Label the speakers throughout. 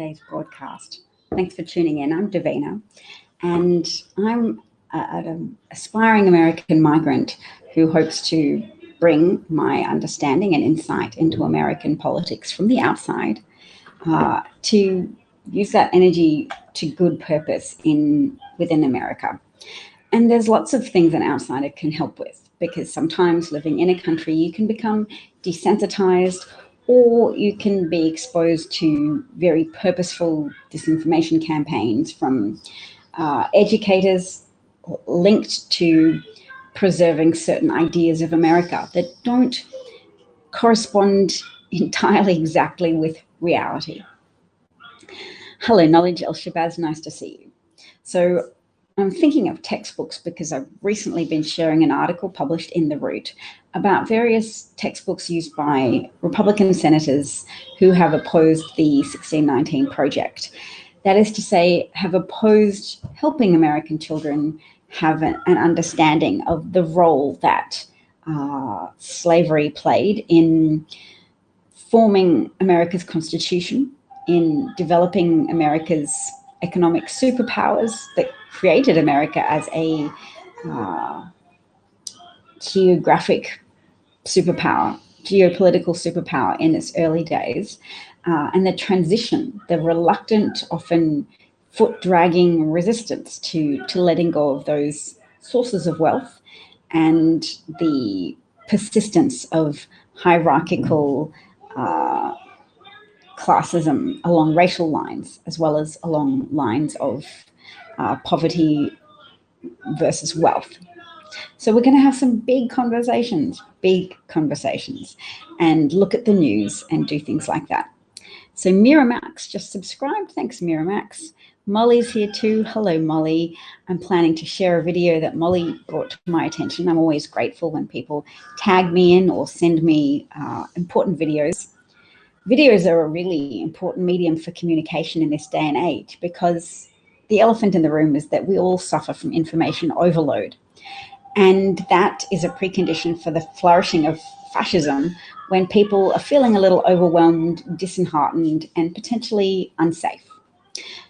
Speaker 1: today's broadcast. Thanks for tuning in. I'm Davina, and I'm an aspiring American migrant who hopes to bring my understanding and insight into American politics from the outside, to use that energy to good purpose within America. And there's lots of things an outsider can help with, because sometimes living in a country you can become desensitized, or you can be exposed to very purposeful disinformation campaigns from educators linked to preserving certain ideas of America that don't correspond entirely exactly with reality. Hello, Knowledge El-Shabazz, nice to see you. So I'm thinking of textbooks because I've recently been sharing an article published in The Root about various textbooks used by Republican senators who have opposed the 1619 Project. That is to say, have opposed helping American children have an understanding of the role that slavery played in forming America's Constitution, in developing America's economic superpowers that created America as a geographic superpower, geopolitical superpower in its early days, and the transition, the reluctant, often foot-dragging resistance to letting go of those sources of wealth, and the persistence of hierarchical classism along racial lines, as well as along lines of poverty versus wealth. So we're going to have some big conversations, and look at the news and do things like that. So Miramax just subscribed. Thanks, Miramax. Molly's here too. Hello, Molly. I'm planning to share a video that Molly brought to my attention. I'm always grateful when people tag me in or send me important videos. Videos are a really important medium for communication in this day and age, because the elephant in the room is that we all suffer from information overload. And that is a precondition for the flourishing of fascism, when people are feeling a little overwhelmed, disheartened, and potentially unsafe.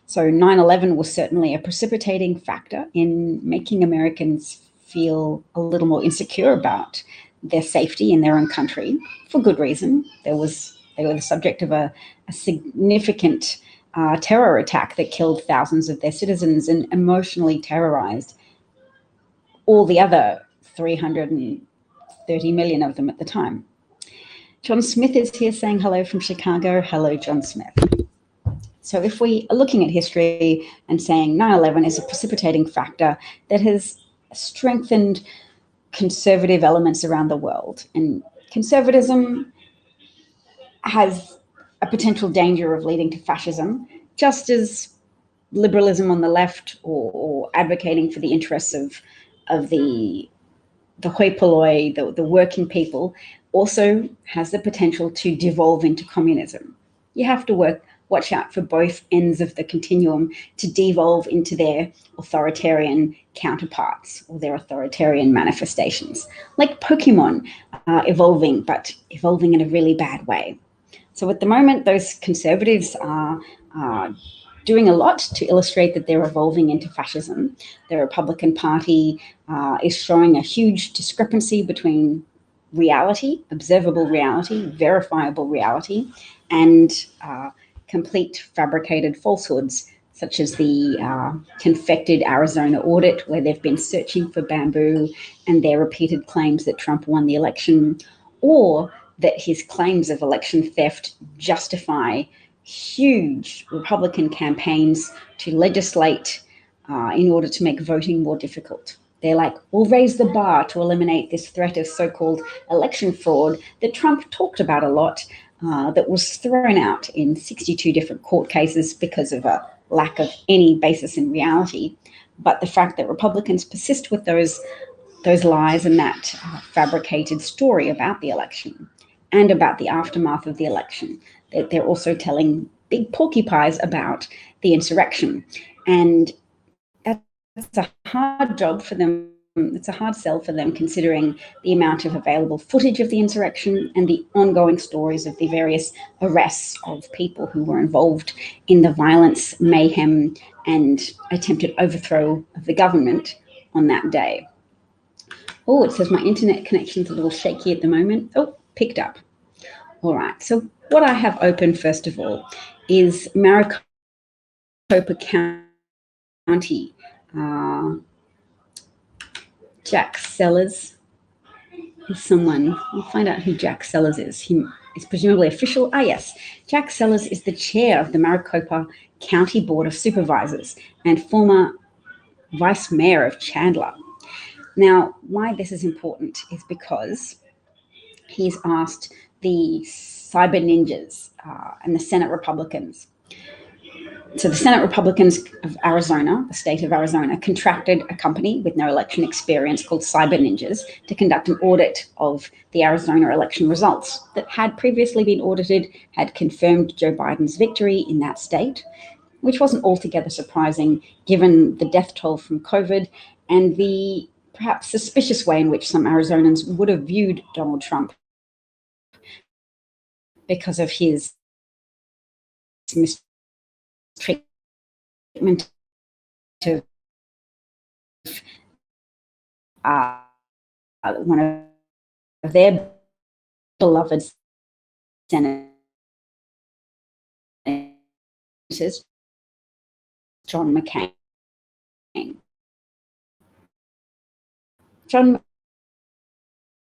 Speaker 1: So 9/11 was certainly a precipitating factor in making Americans feel a little more insecure about their safety in their own country, for good reason. They were the subject of a significant terror attack that killed thousands of their citizens and emotionally terrorized all the other 330 million of them at the time. John Smith is here saying hello from Chicago. Hello, John Smith. So if we are looking at history and saying 9/11 is a precipitating factor that has strengthened conservative elements around the world, and conservatism has a potential danger of leading to fascism, just as liberalism on the left, or advocating for the interests of the hoi polloi, the working people, also has the potential to devolve into communism. You have to watch out for both ends of the continuum to devolve into their authoritarian counterparts or their authoritarian manifestations, like Pokemon evolving, but evolving in a really bad way. So at the moment, those conservatives are doing a lot to illustrate that they're evolving into fascism. The Republican Party is showing a huge discrepancy between reality, observable reality, verifiable reality, and complete fabricated falsehoods, such as the confected Arizona audit, where they've been searching for bamboo, and their repeated claims that Trump won the election, or that his claims of election theft justify huge Republican campaigns to legislate in order to make voting more difficult. They're like, we'll raise the bar to eliminate this threat of so-called election fraud that Trump talked about a lot, that was thrown out in 62 different court cases because of a lack of any basis in reality. But the fact that Republicans persist with those lies and that fabricated story about the election and about the aftermath of the election, that they're also telling big porcupines about the insurrection. And that's a hard job for them it's a hard sell for them considering the amount of available footage of the insurrection and the ongoing stories of the various arrests of people who were involved in the violence, mayhem, and attempted overthrow of the government on that day. Oh, it says my internet connection's a little shaky at the moment. Oh, picked up. All right, so what I have open first of all is Maricopa County. Jack Sellers is someone, we'll find out who Jack Sellers is. He is presumably official. Ah, yes. Jack Sellers is the chair of the Maricopa County Board of Supervisors and former vice mayor of Chandler. Now, why this is important is because he's asked the cyber ninjas and the Senate Republicans. So the Senate Republicans of Arizona, the state of Arizona, contracted a company with no election experience called Cyber Ninjas to conduct an audit of the Arizona election results that had previously been audited, had confirmed Joe Biden's victory in that state, which wasn't altogether surprising given the death toll from COVID and the perhaps suspicious way in which some Arizonans would have viewed Donald Trump because of his mistreatment of one of their beloved senators, John McCain. John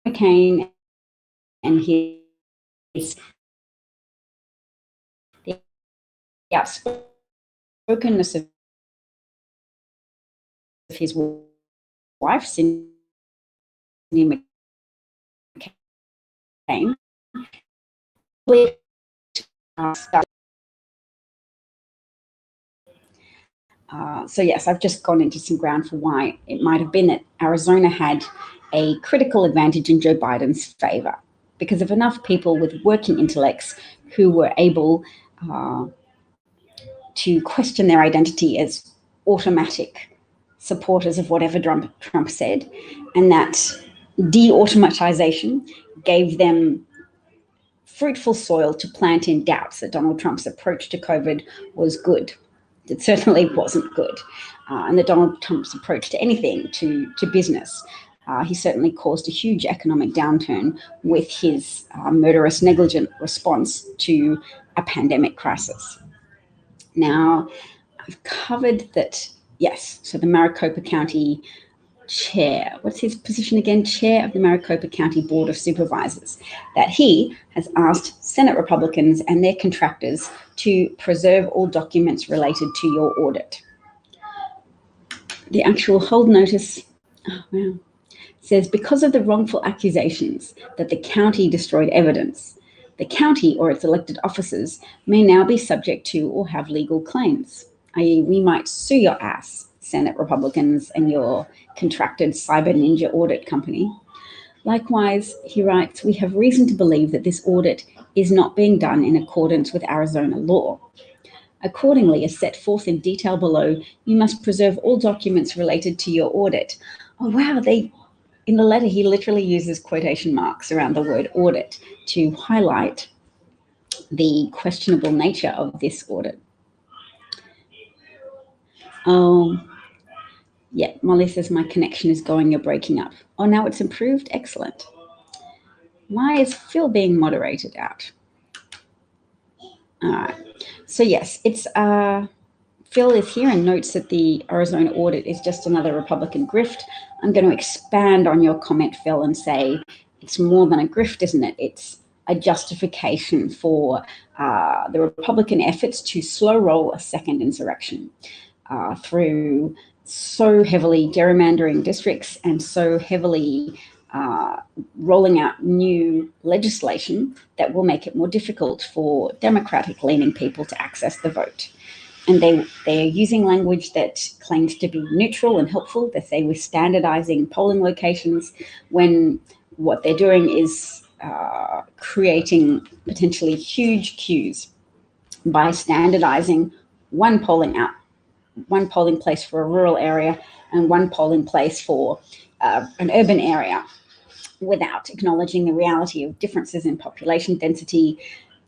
Speaker 1: McCain and his the outspokenness of his wife, Cindy McCain, so yes, I've just gone into some ground for why it might have been that Arizona had a critical advantage in Joe Biden's favor because of enough people with working intellects who were able to question their identity as automatic supporters of whatever Trump said, and that de-automatization gave them fruitful soil to plant in doubts that Donald Trump's approach to COVID was good. It certainly wasn't good. And that Donald Trump's approach to anything, to business, he certainly caused a huge economic downturn with his murderous, negligent response to a pandemic crisis. Now, I've covered that, yes, so the Maricopa County chair, what's his position again? Chair of the Maricopa County Board of Supervisors, that he has asked Senate Republicans and their contractors to preserve all documents related to your audit. The actual hold notice, oh wow, says because of the wrongful accusations that the county destroyed evidence, the county or its elected officers may now be subject to or have legal claims, i.e. we might sue your ass, Senate Republicans and your contracted Cyber Ninja audit company. Likewise, he writes, we have reason to believe that this audit is not being done in accordance with Arizona law. Accordingly, as set forth in detail below, you must preserve all documents related to your audit. Oh, wow, in the letter, he literally uses quotation marks around the word audit to highlight the questionable nature of this audit. Oh, yeah, Molly says my connection is going, you're breaking up. Oh, now it's improved? Excellent. Why is Phil being moderated out? All right. So yes, it's Phil is here and notes that the Arizona audit is just another Republican grift. I'm going to expand on your comment, Phil, and say it's more than a grift, isn't it? It's a justification for the Republican efforts to slow roll a second insurrection through so heavily gerrymandering districts and so heavily rolling out new legislation that will make it more difficult for Democratic-leaning people to access the vote. And they are using language that claims to be neutral and helpful. They say we're standardizing polling locations when what they're doing is creating potentially huge queues by standardizing one polling place for a rural area and one polling place for an urban area without acknowledging the reality of differences in population density.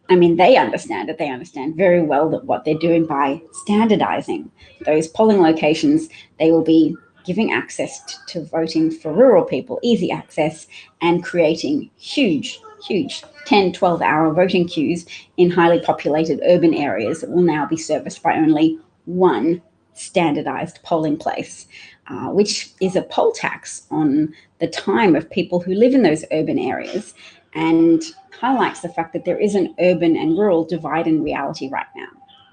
Speaker 1: I mean, they understand it. They understand very well that what they're doing by standardizing those polling locations, they will be giving access to voting for rural people, easy access, and creating huge 10, 12-hour voting queues in highly populated urban areas that will now be serviced by only one standardized polling place, which is a poll tax on the time of people who live in those urban areas, and highlights the fact that there is an urban and rural divide in reality right now.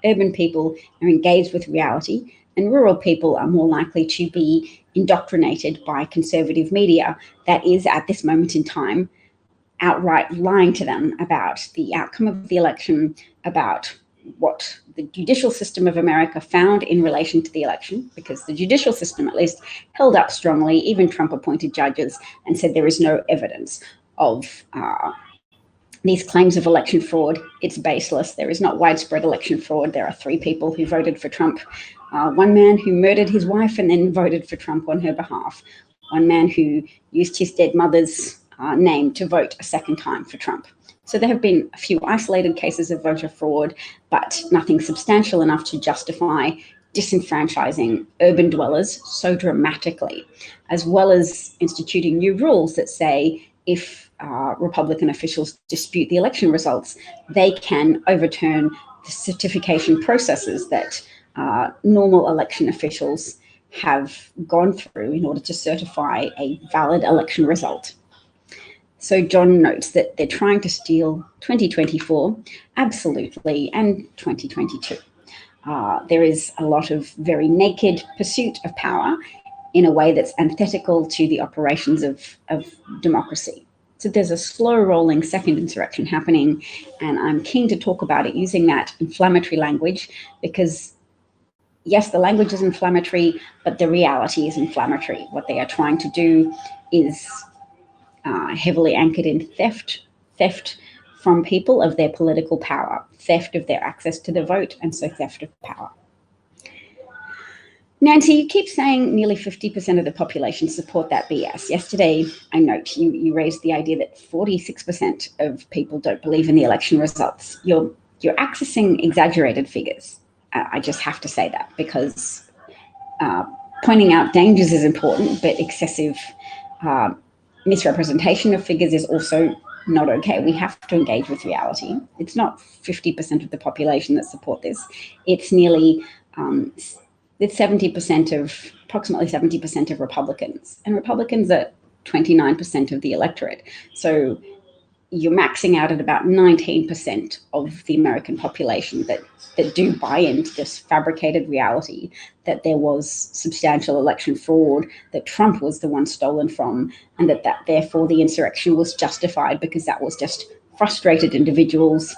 Speaker 1: Urban people are engaged with reality, and rural people are more likely to be indoctrinated by conservative media that is, at this moment in time, outright lying to them about the outcome of the election, about what the judicial system of America found in relation to the election, because the judicial system at least held up strongly. Even Trump appointed judges and said there is no evidence of these claims of election fraud. It's baseless. There is not widespread election fraud. There are 3 people who voted for Trump. One man who murdered his wife and then voted for Trump on her behalf. One man who used his dead mother's name to vote a second time for Trump. So there have been a few isolated cases of voter fraud, but nothing substantial enough to justify disenfranchising urban dwellers so dramatically, as well as instituting new rules that say if Republican officials dispute the election results, they can overturn the certification processes that normal election officials have gone through in order to certify a valid election result. So John notes that they're trying to steal 2024, absolutely, and 2022. There is a lot of very naked pursuit of power in a way that's antithetical to the operations of democracy. So there's a slow-rolling second insurrection happening, and I'm keen to talk about it using that inflammatory language because, yes, the language is inflammatory, but the reality is inflammatory. What they are trying to do is heavily anchored in theft from people of their political power, theft of their access to the vote, and so theft of power. Nancy, you keep saying nearly 50% of the population support that BS. Yesterday, I note you raised the idea that 46% of people don't believe in the election results. You're accessing exaggerated figures. I just have to say that because pointing out dangers is important, but excessive misrepresentation of figures is also not okay. We have to engage with reality. It's not 50% of the population that support this. It's nearly it's approximately 70% of Republicans, and Republicans are 29% of the electorate. So you're maxing out at about 19% of the American population that do buy into this fabricated reality that there was substantial election fraud, that Trump was the one stolen from, and that therefore the insurrection was justified because that was just frustrated individuals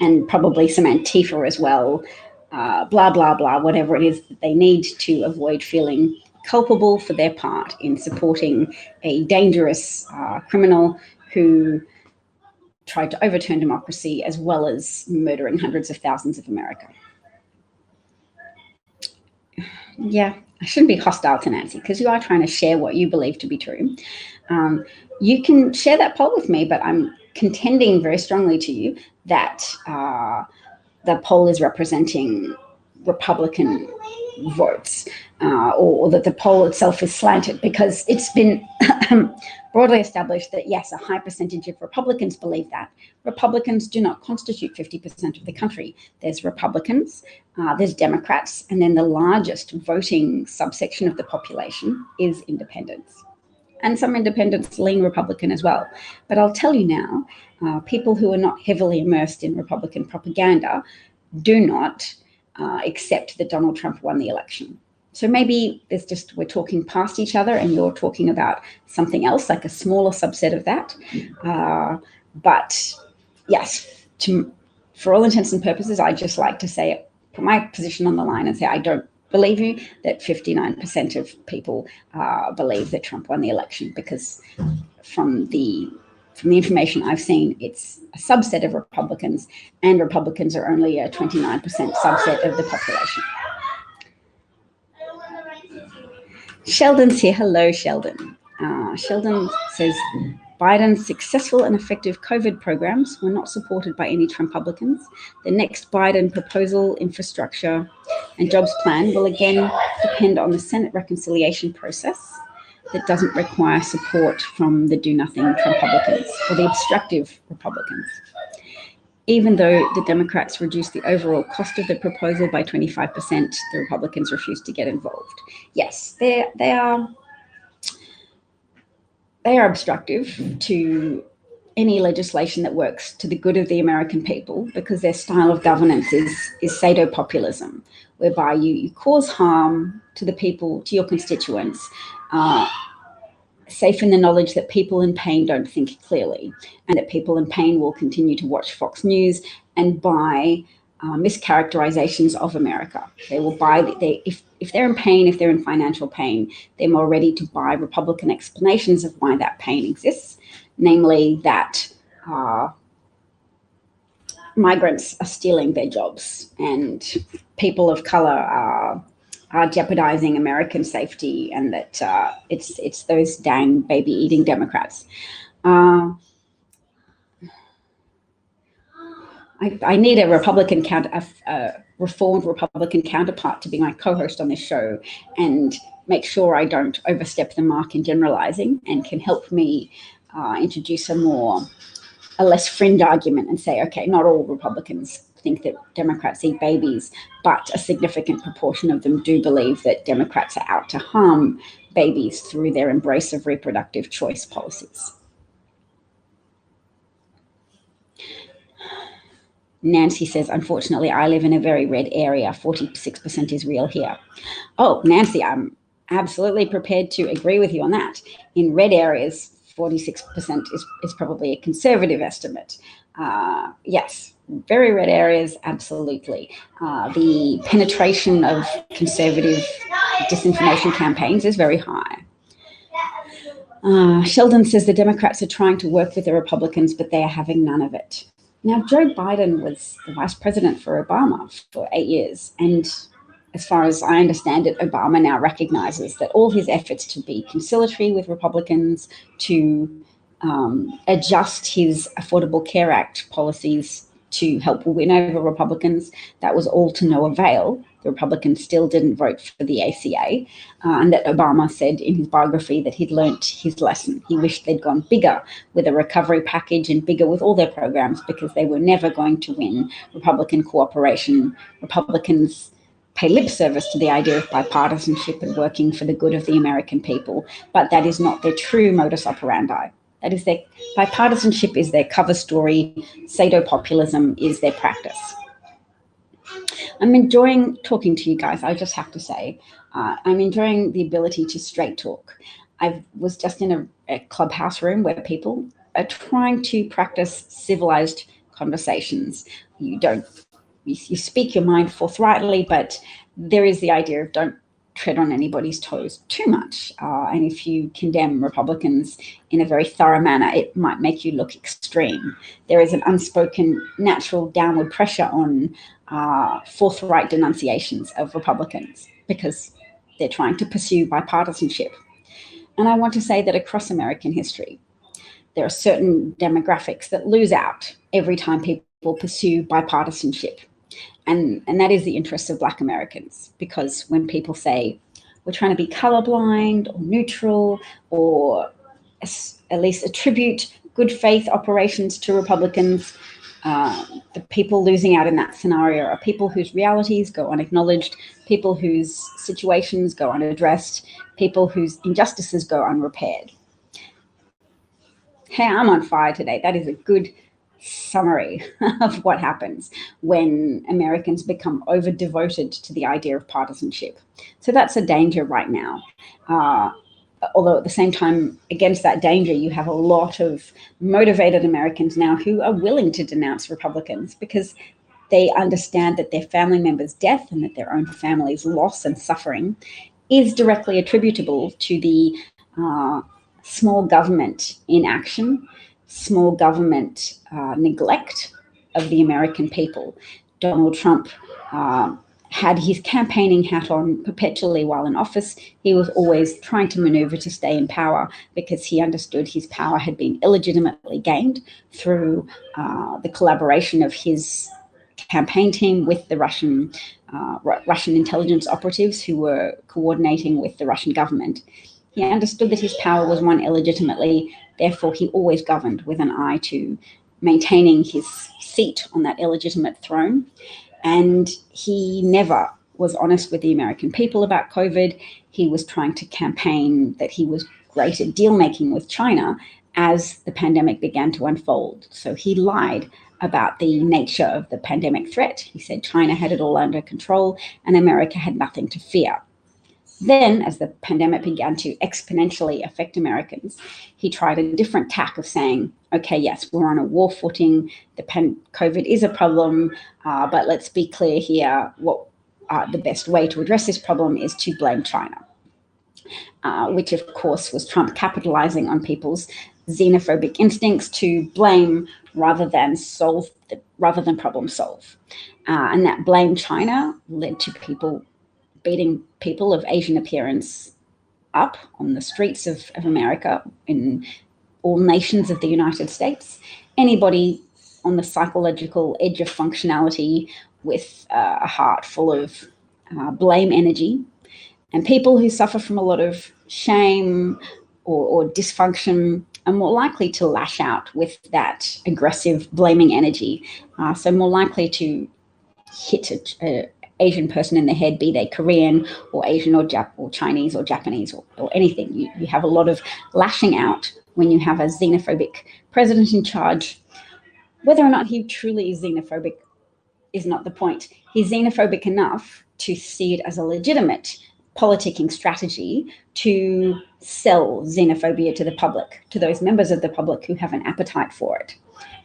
Speaker 1: and probably some Antifa as well, blah, blah, blah, whatever it is that they need to avoid feeling culpable for their part in supporting a dangerous criminal who tried to overturn democracy as well as murdering hundreds of thousands of America. Yeah, I shouldn't be hostile to Nancy because you are trying to share what you believe to be true. You can share that poll with me, but I'm contending very strongly to you that the poll is representing Republican votes, or that the poll itself is slanted, because it's been broadly established that, yes, a high percentage of Republicans believe that. Republicans do not constitute 50% of the country. There's Republicans, there's Democrats, and then the largest voting subsection of the population is independents. And some independents lean Republican as well. But I'll tell you now, people who are not heavily immersed in Republican propaganda do not accept that Donald Trump won the election. So maybe we're talking past each other and you're talking about something else, like a smaller subset of that. But yes, for all intents and purposes, I just like to say, put my position on the line and say, I don't believe you that 59% of people believe that Trump won the election, because from the information I've seen, it's a subset of Republicans, and Republicans are only a 29% subset of the population. Sheldon's here. Hello, Sheldon. Sheldon says Biden's successful and effective COVID programs were not supported by any Trump Republicans. The next Biden proposal, infrastructure and jobs plan will again depend on the Senate reconciliation process that doesn't require support from the do-nothing Trump Republicans or the obstructive Republicans. Even though the Democrats reduced the overall cost of the proposal by 25%, the Republicans refused to get involved. Yes, they are obstructive to any legislation that works to the good of the American people, because their style of governance is pseudo-populism, whereby you cause harm to the people, to your constituents, safe in the knowledge that people in pain don't think clearly, and that people in pain will continue to watch Fox News and buy mischaracterizations of America. They will buy, if they're in pain, if they're in financial pain, they're more ready to buy Republican explanations of why that pain exists, namely that migrants are stealing their jobs and people of color are jeopardizing American safety, and that it's those dang baby-eating Democrats. I need a reformed Republican counterpart to be my co-host on this show and make sure I don't overstep the mark in generalizing, and can help me introduce a less fringe argument and say, okay, not all Republicans think that Democrats eat babies, but a significant proportion of them do believe that Democrats are out to harm babies through their embrace of reproductive choice policies. Nancy says, unfortunately, I live in a very red area. 46% is real here. Oh, Nancy, I'm absolutely prepared to agree with you on that. In red areas, 46% is probably a conservative estimate. Yes, very red areas, absolutely. The penetration of conservative disinformation campaigns is very high. Sheldon says the Democrats are trying to work with the Republicans, but they are having none of it. Now, Joe Biden was the vice president for Obama for 8 years. And as far as I understand it, Obama now recognizes that all his efforts to be conciliatory with Republicans, to adjust his Affordable Care Act policies to help win over Republicans, that was all to no avail. The Republicans still didn't vote for the ACA, and that Obama said in his biography that he'd learnt his lesson. He wished they'd gone bigger with a recovery package and bigger with all their programs, because they were never going to win Republican cooperation. Republicans pay lip service to the idea of bipartisanship and working for the good of the American people, but that is not their true modus operandi. That is their bipartisanship is their cover story. Pseudo-populism is their practice. I'm enjoying talking to you guys. I just have to say, I'm enjoying the ability to straight talk. I was just in a clubhouse room where people are trying to practice civilized conversations. You speak your mind forthrightly, but there is the idea of don't tread on anybody's toes too much. And if you condemn Republicans in a very thorough manner, it might make you look extreme. There is an unspoken natural downward pressure on forthright denunciations of Republicans, because they're trying to pursue bipartisanship. And I want to say that across American history, there are certain demographics that lose out every time people pursue bipartisanship. And that is the interests of Black Americans, because when people say we're trying to be colorblind or neutral, or at least attribute good faith operations to Republicans, the people losing out in that scenario are people whose realities go unacknowledged, people whose situations go unaddressed, people whose injustices go unrepaired. Hey, I'm on fire today. That is a good summary of what happens when Americans become over devoted to the idea of partisanship. So that's a danger right now. Although at the same time, against that danger, you have a lot of motivated Americans now who are willing to denounce Republicans, because they understand that their family member's death and that their own family's loss and suffering is directly attributable to the small government inaction, small government neglect of the American people. Donald Trump had his campaigning hat on perpetually while in office. He was always trying to maneuver to stay in power because he understood his power had been illegitimately gained through the collaboration of his campaign team with the Russian intelligence operatives who were coordinating with the Russian government. He understood that his power was won illegitimately, therefore he always governed with an eye to maintaining his seat on that illegitimate throne. And he never was honest with the American people about COVID. He was trying to campaign that he was great at deal making with China as the pandemic began to unfold. So he lied about the nature of the pandemic threat. He said China had it all under control and America had nothing to fear. Then, as the pandemic began to exponentially affect Americans, he tried a different tack of saying, okay, yes, we're on a war footing. COVID is a problem, but let's be clear here. What the best way to address this problem is to blame China, which of course was Trump capitalizing on people's xenophobic instincts to blame rather than problem solve. And that blame China led to people beating people of Asian appearance up on the streets of America in all nations of the United States. Anybody on the psychological edge of functionality with a heart full of blame energy, and people who suffer from a lot of shame or dysfunction are more likely to lash out with that aggressive blaming energy. So more likely to hit a Asian person in the head, be they Korean or Asian or Chinese or Japanese or anything. You have a lot of lashing out when you have a xenophobic president in charge. Whether or not he truly is xenophobic is not the point. He's xenophobic enough to see it as a legitimate politicking strategy to sell xenophobia to the public, to those members of the public who have an appetite for it.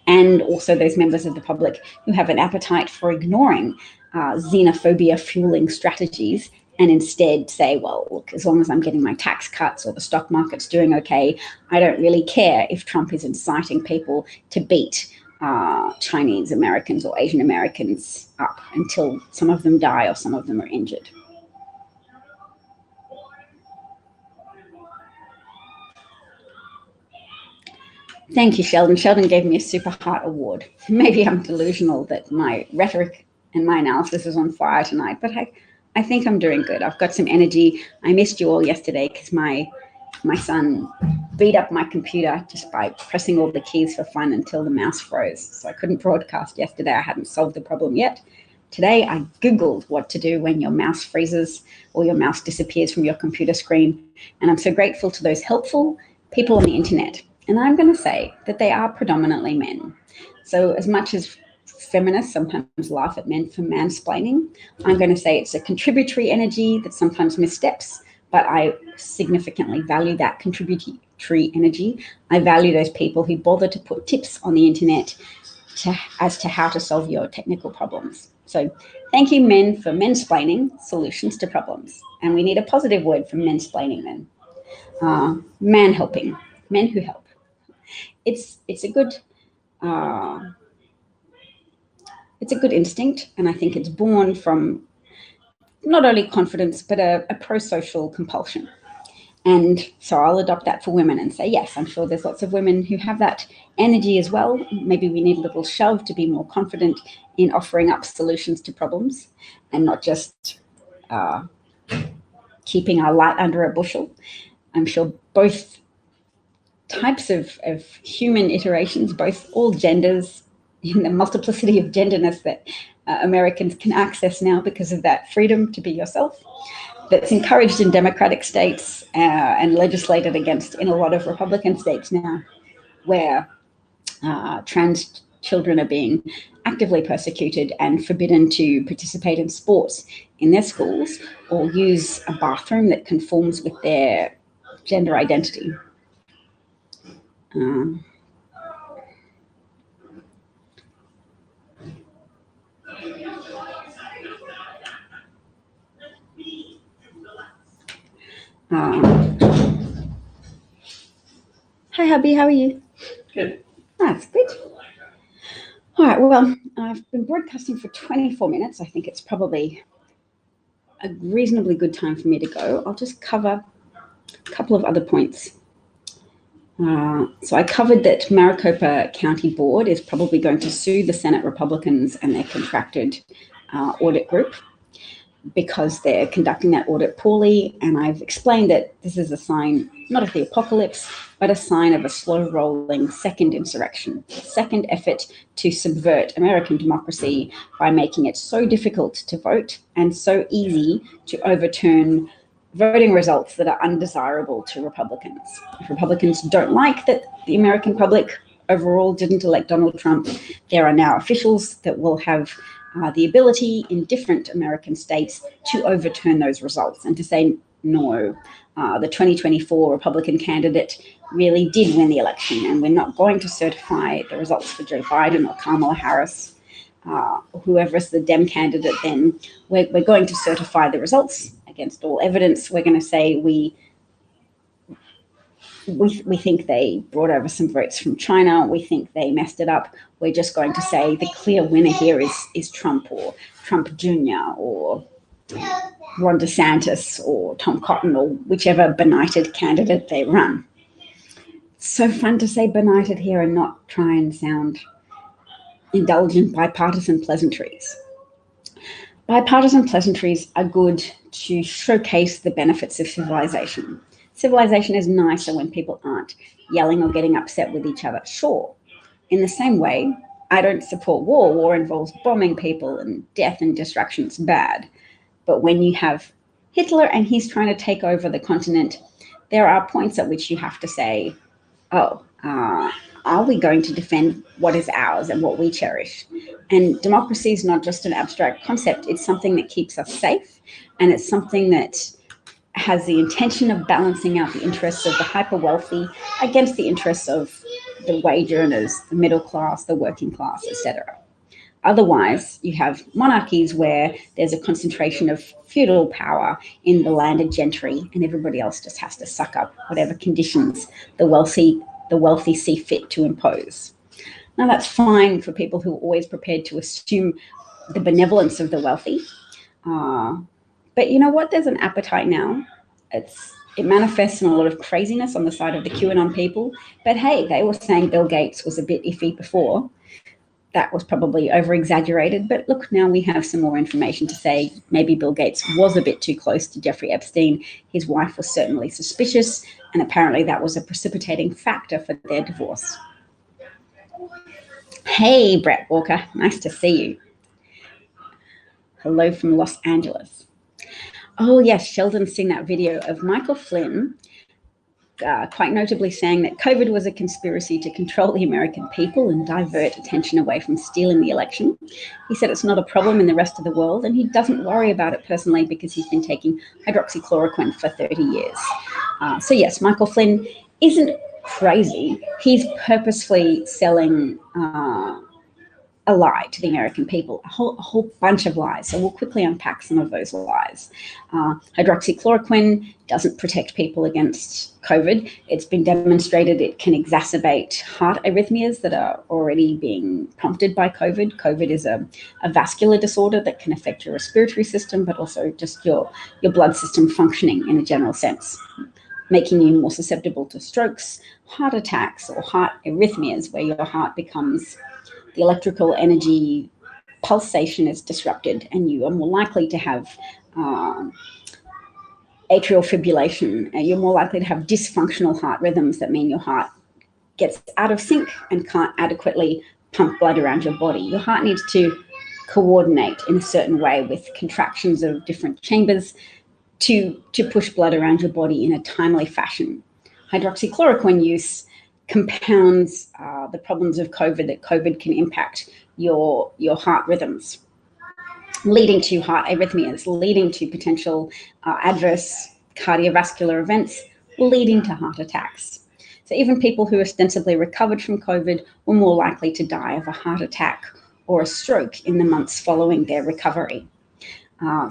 Speaker 1: And also those members of the public who have an appetite for ignoring xenophobia fueling strategies and instead say, well, look, as long as I'm getting my tax cuts or the stock market's doing okay, I don't really care if Trump is inciting people to beat Chinese Americans or Asian Americans up until some of them die or some of them are injured. Thank you, Sheldon. Sheldon gave me a Super Heart Award. Maybe I'm delusional that my rhetoric and my analysis is on fire tonight, but I think I'm doing good. I've got some energy. I missed you all yesterday because my son beat up my computer just by pressing all the keys for fun until the mouse froze. So I couldn't broadcast yesterday. I hadn't solved the problem yet. Today, I Googled what to do when your mouse freezes or your mouse disappears from your computer screen. And I'm so grateful to those helpful people on the internet. And I'm going to say that they are predominantly men. So as much as feminists sometimes laugh at men for mansplaining, I'm going to say it's a contributory energy that sometimes missteps, but I significantly value that contributory energy. I value those people who bother to put tips on the internet as to how to solve your technical problems. So thank you, men, for mensplaining solutions to problems. And we need a positive word for mensplaining then. Man helping, men who help. It's a good instinct, and I think it's born from not only confidence but a pro-social compulsion. And so I'll adopt that for women and say, yes, I'm sure there's lots of women who have that energy as well. Maybe we need a little shove to be more confident in offering up solutions to problems and not just keeping our light under a bushel. I'm sure both types of human iterations, all genders, in the multiplicity of genderness that Americans can access now because of that freedom to be yourself, that's encouraged in democratic states and legislated against in a lot of Republican states now, where trans children are being actively persecuted and forbidden to participate in sports in their schools or use a bathroom that conforms with their gender identity. Hi, hubby. How are you?
Speaker 2: Good.
Speaker 1: That's good. All right. Well, I've been broadcasting for 24 minutes. I think it's probably a reasonably good time for me to go. I'll just cover a couple of other points. So I covered that Maricopa County Board is probably going to sue the Senate Republicans and their contracted audit group because they're conducting that audit poorly. And I've explained that this is a sign, not of the apocalypse, but a sign of a slow rolling second insurrection, second effort to subvert American democracy by making it so difficult to vote and so easy to overturn voting results that are undesirable to Republicans. If Republicans don't like that the American public overall didn't elect Donald Trump, there are now officials that will have the ability in different American states to overturn those results and to say, no, the 2024 Republican candidate really did win the election, and we're not going to certify the results for Joe Biden or Kamala Harris, whoever is the Dem candidate. Then we're going to certify the results against all evidence. We're going to say we think they brought over some votes from China. We think they messed it up. We're just going to say the clear winner here is Trump or Trump Jr. or Ron DeSantis or Tom Cotton or whichever benighted candidate they run. It's so fun to say benighted here and not try and sound indulgent bipartisan pleasantries. Bipartisan pleasantries are good to showcase the benefits of civilization. Civilization is nicer when people aren't yelling or getting upset with each other. Sure, in the same way, I don't support war. War involves bombing people and death and destruction's bad. But when you have Hitler and he's trying to take over the continent, there are points at which you have to say, oh, are we going to defend what is ours and what we cherish? And democracy is not just an abstract concept. It's something that keeps us safe, and it's something that has the intention of balancing out the interests of the hyper-wealthy against the interests of the wage earners, the middle class, the working class, etc. Otherwise, you have monarchies where there's a concentration of feudal power in the landed gentry, and everybody else just has to suck up whatever conditions the wealthy see fit to impose. Now, that's fine for people who are always prepared to assume the benevolence of the wealthy. But you know what? There's an appetite now. It manifests in a lot of craziness on the side of the QAnon people. But hey, they were saying Bill Gates was a bit iffy before. That was probably over-exaggerated. But look, now we have some more information to say maybe Bill Gates was a bit too close to Jeffrey Epstein. His wife was certainly suspicious, and apparently that was a precipitating factor for their divorce. Hey, Brett Walker, nice to see you. Hello from Los Angeles. Oh yes, Sheldon's seen that video of Michael Flynn quite notably saying that COVID was a conspiracy to control the American people and divert attention away from stealing the election. He said it's not a problem in the rest of the world, and he doesn't worry about it personally because he's been taking hydroxychloroquine for 30 years. So yes, Michael Flynn isn't crazy. He's purposefully selling a lie to the American people, a whole bunch of lies. So we'll quickly unpack some of those lies. Hydroxychloroquine doesn't protect people against COVID. It's been demonstrated it can exacerbate heart arrhythmias that are already being prompted by COVID. COVID is a vascular disorder that can affect your respiratory system, but also just your blood system functioning in a general sense, making you more susceptible to strokes, heart attacks, or heart arrhythmias, where your heart becomes the electrical energy pulsation is disrupted, and you are more likely to have atrial fibrillation. You're more likely to have dysfunctional heart rhythms that mean your heart gets out of sync and can't adequately pump blood around your body. Your heart needs to coordinate in a certain way with contractions of different chambers to push blood around your body in a timely fashion. Hydroxychloroquine use compounds the problems of COVID, that COVID can impact your heart rhythms, leading to heart arrhythmias, leading to potential adverse cardiovascular events, leading to heart attacks. So even people who ostensibly recovered from COVID were more likely to die of a heart attack or a stroke in the months following their recovery.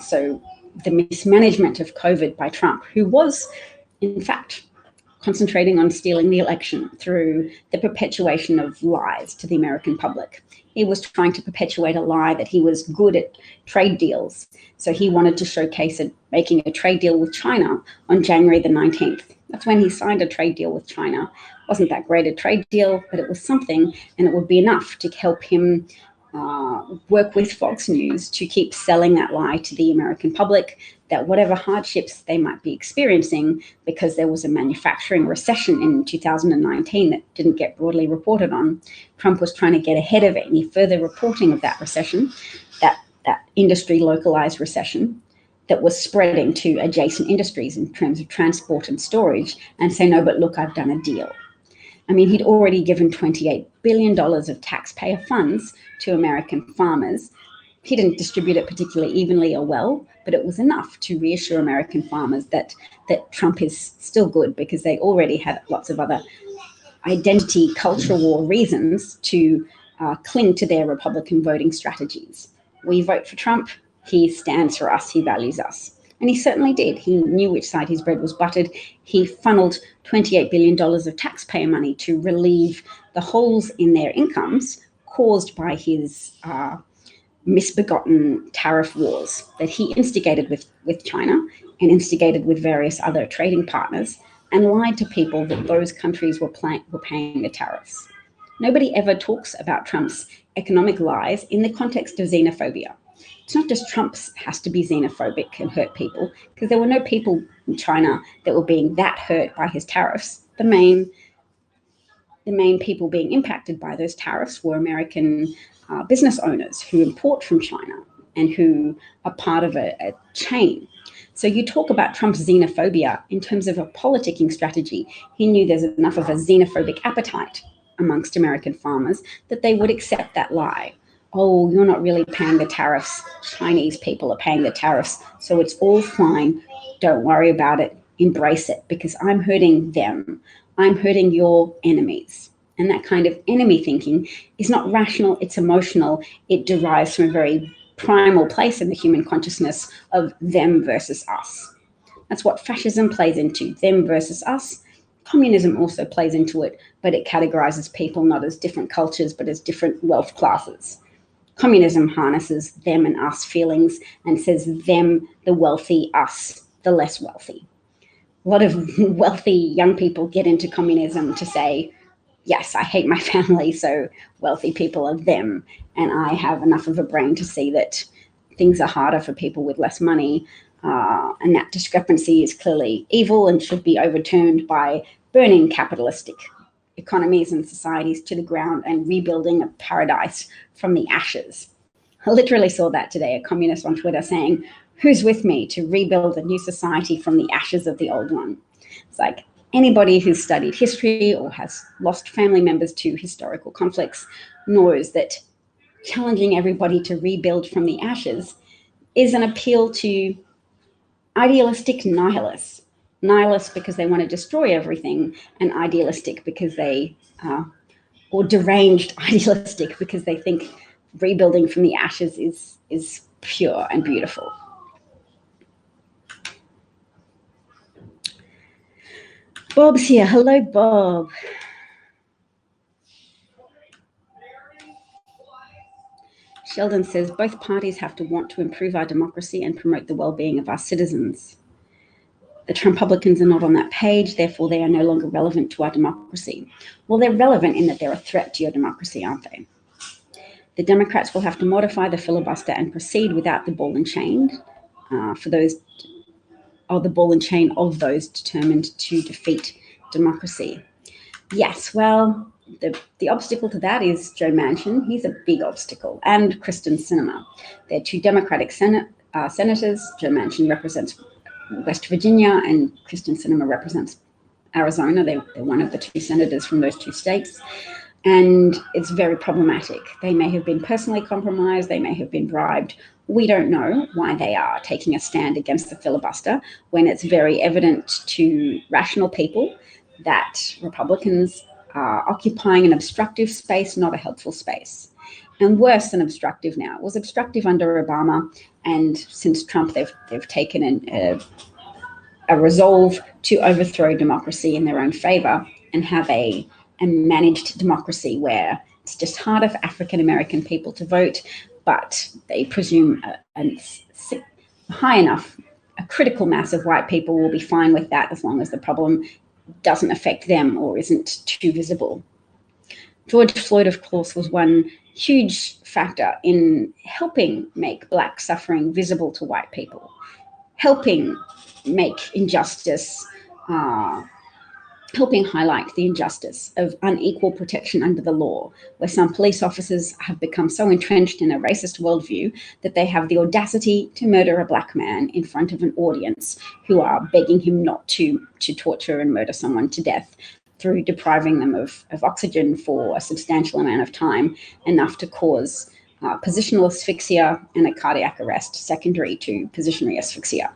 Speaker 1: So the mismanagement of COVID by Trump, who was, in fact, concentrating on stealing the election through the perpetuation of lies to the American public. He was trying to perpetuate a lie that he was good at trade deals. So he wanted to showcase it, making a trade deal with China on January the 19th. That's when he signed a trade deal with China. Wasn't that great a trade deal, but it was something, and it would be enough to help him work with Fox News to keep selling that lie to the American public, that whatever hardships they might be experiencing because there was a manufacturing recession in 2019 that didn't get broadly reported on, Trump was trying to get ahead of any further reporting of that recession, that industry localized recession that was spreading to adjacent industries in terms of transport and storage, and say, no, but look, I've done a deal. I mean, he'd already given $28 billion of taxpayer funds to American farmers. He didn't distribute it particularly evenly or well, but it was enough to reassure American farmers that Trump is still good, because they already had lots of other identity, culture war reasons to cling to their Republican voting strategies. We vote for Trump. He stands for us. He values us. And he certainly did. He knew which side his bread was buttered. He funneled $28 billion of taxpayer money to relieve the holes in their incomes caused by his misbegotten tariff wars that he instigated with China and instigated with various other trading partners, and lied to people that those countries were paying the tariffs. Nobody ever talks about Trump's economic lies in the context of xenophobia. It's not just Trump has to be xenophobic and hurt people, because there were no people in China that were being that hurt by his tariffs. The main people being impacted by those tariffs were American business owners who import from China and who are part of a chain. So you talk about Trump's xenophobia in terms of a politicking strategy. He knew there's enough of a xenophobic appetite amongst American farmers that they would accept that lie. Oh, you're not really paying the tariffs. Chinese people are paying the tariffs, so it's all fine. Don't worry about it. Embrace it, because I'm hurting them. I'm hurting your enemies. And that kind of enemy thinking is not rational, it's emotional. It derives from a very primal place in the human consciousness of them versus us. That's what fascism plays into, them versus us. Communism also plays into it, but it categorizes people not as different cultures, but as different wealth classes. Communism harnesses them and us feelings and says them, the wealthy, us, the less wealthy. A lot of wealthy young people get into communism to say, yes, I hate my family, so wealthy people are them. And I have enough of a brain to see that things are harder for people with less money. And that discrepancy is clearly evil and should be overturned by burning capitalistic economies and societies to the ground and rebuilding a paradise from the ashes. I literally saw that today, a communist on Twitter saying, who's with me to rebuild a new society from the ashes of the old one? It's like, anybody who's studied history or has lost family members to historical conflicts knows that challenging everybody to rebuild from the ashes is an appeal to idealistic nihilists. Nihilists because they want to destroy everything, and idealistic because or deranged idealistic because they think rebuilding from the ashes is pure and beautiful. Bob's here. Hello, Bob. Sheldon says both parties have to want to improve our democracy and promote the well-being of our citizens. The Trumpublicans are not on that page, therefore they are no longer relevant to our democracy. Well, they're relevant in that they're a threat to your democracy, aren't they? The Democrats will have to modify the filibuster and proceed without the ball and chain the ball and chain of those determined to defeat democracy. Yes, well, the obstacle to that is Joe Manchin. He's a big obstacle, and Kyrsten Sinema. They're two Democratic senators. Joe Manchin represents West Virginia, and Kyrsten Sinema represents Arizona. They're one of the two senators from those two states. And it's very problematic. They may have been personally compromised. They may have been bribed. We don't know why they are taking a stand against the filibuster when it's very evident to rational people that Republicans are occupying an obstructive space, not a helpful space. And worse than obstructive now. It was obstructive under Obama, and since Trump, they've taken a a resolve to overthrow democracy in their own favor and have a managed democracy where it's just harder for African American people to vote, but they presume a high enough, a critical mass of white people will be fine with that as long as the problem doesn't affect them or isn't too visible. George Floyd, of course, was one huge factor in helping make Black suffering visible to white people, helping make injustice, helping highlight the injustice of unequal protection under the law, where some police officers have become so entrenched in a racist worldview that they have the audacity to murder a Black man in front of an audience who are begging him not to torture and murder someone to death through depriving them of oxygen for a substantial amount of time, enough to cause positional asphyxia and a cardiac arrest secondary to positionary asphyxia.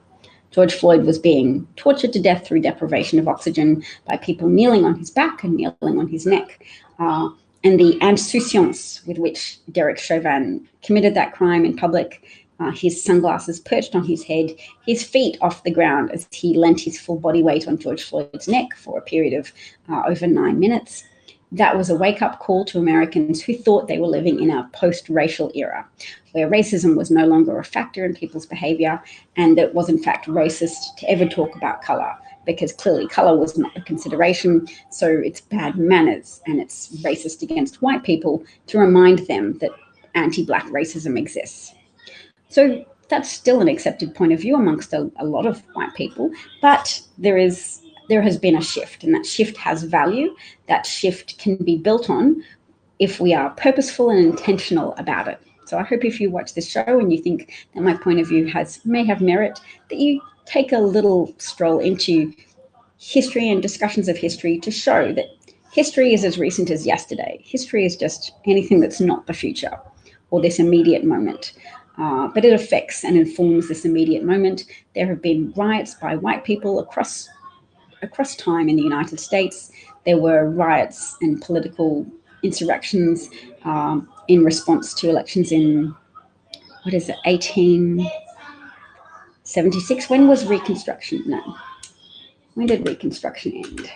Speaker 1: George Floyd was being tortured to death through deprivation of oxygen by people kneeling on his back and kneeling on his neck. And the insouciance with which Derek Chauvin committed that crime in public, his sunglasses perched on his head, his feet off the ground as he lent his full body weight on George Floyd's neck for a period of over 9 minutes. That was a wake-up call to Americans who thought they were living in a post-racial era, where racism was no longer a factor in people's behavior, and it was in fact racist to ever talk about color, because clearly color was not a consideration. So it's bad manners and it's racist against white people to remind them that anti-Black racism exists. So that's still an accepted point of view amongst a lot of white people, but there has been a shift, and that shift has value. That shift can be built on if we are purposeful and intentional about it. So I hope if you watch this show and you think that my point of view may have merit, that you take a little stroll into history and discussions of history to show that history is as recent as yesterday. History is just anything that's not the future or this immediate moment. But it affects and informs this immediate moment. There have been riots by white people across time in the United States. There were riots and political insurrections in response to elections in, 1876? When was Reconstruction? No. When did Reconstruction end?